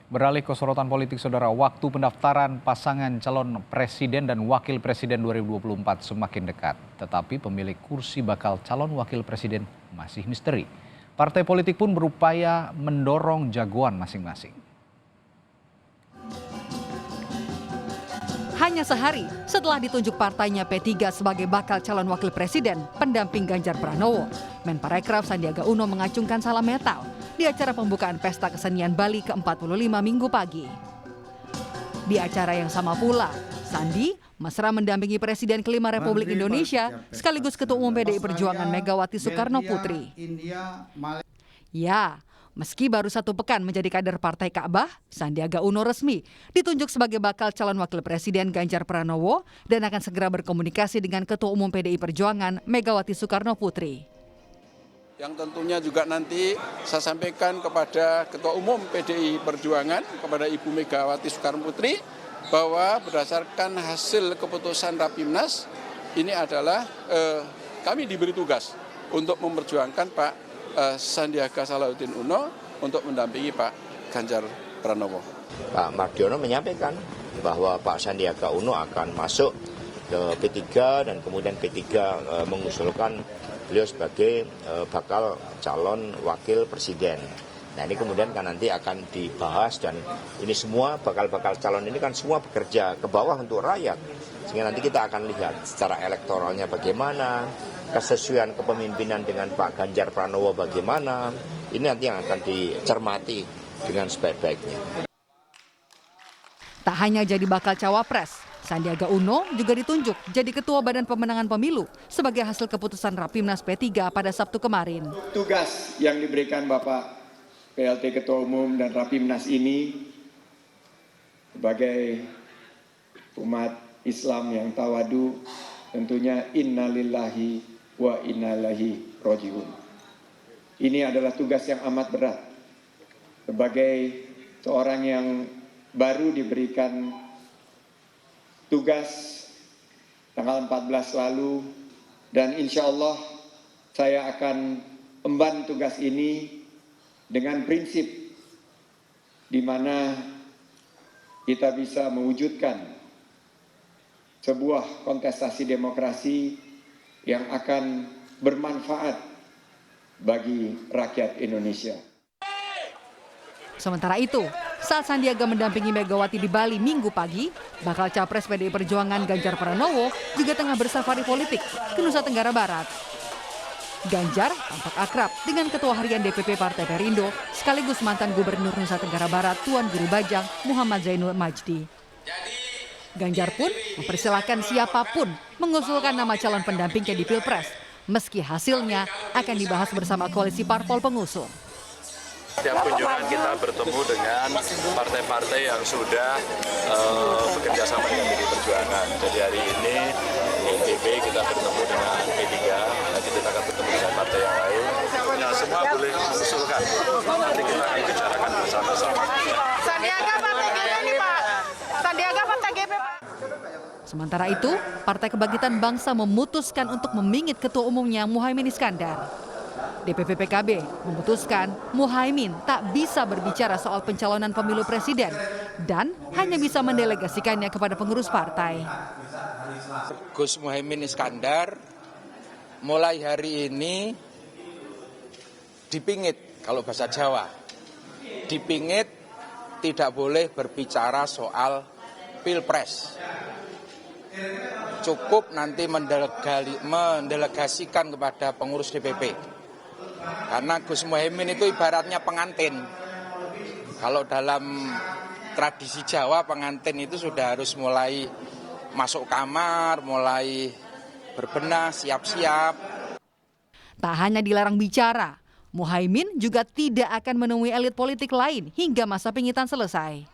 Beralih ke sorotan politik, saudara, waktu pendaftaran pasangan calon presiden dan wakil presiden 2024 semakin dekat. Tetapi pemilik kursi bakal calon wakil presiden masih misteri. Partai politik pun berupaya mendorong jagoan masing-masing. Hanya sehari setelah ditunjuk partainya P3 sebagai bakal calon wakil presiden pendamping Ganjar Pranowo, Menparekraf Sandiaga Uno mengacungkan salam metal di acara pembukaan Pesta Kesenian Bali ke-45 Minggu pagi. Di acara yang sama pula, Sandi mesra mendampingi Presiden kelima Republik Indonesia sekaligus Ketua Umum PDI Perjuangan Megawati Soekarno Putri. Ya, meski baru 1 pekan menjadi kader Partai Ka'bah, Sandiaga Uno resmi ditunjuk sebagai bakal calon wakil presiden Ganjar Pranowo dan akan segera berkomunikasi dengan Ketua Umum PDI Perjuangan Megawati Soekarno Putri. Yang tentunya juga nanti saya sampaikan kepada Ketua Umum PDI Perjuangan, kepada Ibu Megawati Soekarno Putri, bahwa berdasarkan hasil keputusan Rapimnas, ini adalah kami diberi tugas untuk memperjuangkan Pak Sandiaga Salahuddin Uno untuk mendampingi Pak Ganjar Pranowo. Pak Mardiono menyampaikan bahwa Pak Sandiaga Uno akan masuk ke P3 dan kemudian P3 mengusulkan beliau sebagai bakal calon wakil presiden. Nah ini kemudian kan nanti akan dibahas dan ini semua bakal calon ini kan semua bekerja ke bawah untuk rakyat. Sehingga nanti kita akan lihat secara elektoralnya bagaimana, kesesuaian kepemimpinan dengan Pak Ganjar Pranowo bagaimana. Ini nanti yang akan dicermati dengan sebaik-baiknya. Tak hanya jadi bakal cawapres, Sandiaga Uno juga ditunjuk jadi Ketua Badan Pemenangan Pemilu sebagai hasil keputusan Rapimnas P3 pada Sabtu kemarin. Tugas yang diberikan Bapak PLT Ketua Umum dan Rapimnas ini sebagai umat Islam yang tawadu, tentunya innalillahi wa inna ilaihi rajiun. Ini adalah tugas yang amat berat. Sebagai seorang yang baru diberikan tugas tanggal 14 lalu, dan insya Allah saya akan emban tugas ini dengan prinsip di mana kita bisa mewujudkan sebuah kontestasi demokrasi yang akan bermanfaat bagi rakyat Indonesia. Sementara itu, saat Sandiaga mendampingi Megawati di Bali Minggu pagi, bakal capres PDI Perjuangan Ganjar Pranowo juga tengah bersafari politik ke Nusa Tenggara Barat. Ganjar tampak akrab dengan Ketua Harian DPP Partai Perindo sekaligus mantan Gubernur Nusa Tenggara Barat Tuan Guru Bajang Muhammad Zainul Majdi. Ganjar pun mempersilahkan siapapun mengusulkan nama calon pendampingnya di Pilpres, meski hasilnya akan dibahas bersama koalisi parpol pengusung. Setiap kunjungan kita bertemu dengan partai-partai yang sudah bekerja sama dengan PDI Perjuangan. Jadi hari ini di NTB kita bertemu dengan P3, nanti kita akan bertemu dengan partai yang lain. Ya, semua boleh mengusulkan. Nanti kita akan bicarakan bersama-sama. Sandiaga Partai GP nih Pak. Sandiaga Partai GP Pak. Sementara itu, Partai Kebangkitan Bangsa memutuskan untuk memingit Ketua Umumnya Muhaimin Iskandar. DPP PKB memutuskan Muhaimin tak bisa berbicara soal pencalonan pemilu presiden dan hanya bisa mendelegasikannya kepada pengurus partai. Gus Muhaimin Iskandar mulai hari ini dipingit, kalau bahasa Jawa. Dipingit, tidak boleh berbicara soal Pilpres. Cukup nanti mendelegasikan kepada pengurus DPP. Karena Gus Muhaimin itu ibaratnya pengantin. Kalau dalam tradisi Jawa, pengantin itu sudah harus mulai masuk kamar, mulai berbenah, siap-siap. Tak hanya dilarang bicara, Muhaimin juga tidak akan menemui elit politik lain hingga masa pingitan selesai.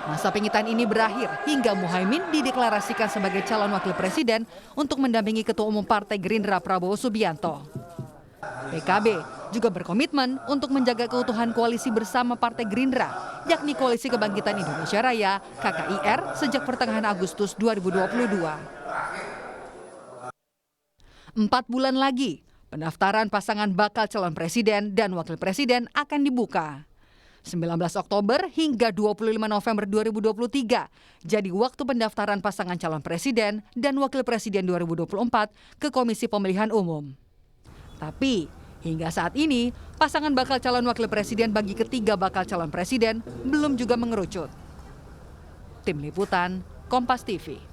Masa pingitan ini berakhir hingga Muhaimin dideklarasikan sebagai calon wakil presiden untuk mendampingi Ketua Umum Partai Gerindra Prabowo Subianto. PKB juga berkomitmen untuk menjaga keutuhan koalisi bersama Partai Gerindra, yakni Koalisi Kebangkitan Indonesia Raya (KKIR) sejak pertengahan Agustus 2022. 4 bulan lagi, pendaftaran pasangan bakal calon presiden dan wakil presiden akan dibuka. 19 Oktober hingga 25 November 2023 jadi waktu pendaftaran pasangan calon presiden dan wakil presiden 2024 ke Komisi Pemilihan Umum. Tapi hingga saat ini pasangan bakal calon wakil presiden bagi ketiga bakal calon presiden belum juga mengerucut. Tim Liputan, Kompas TV.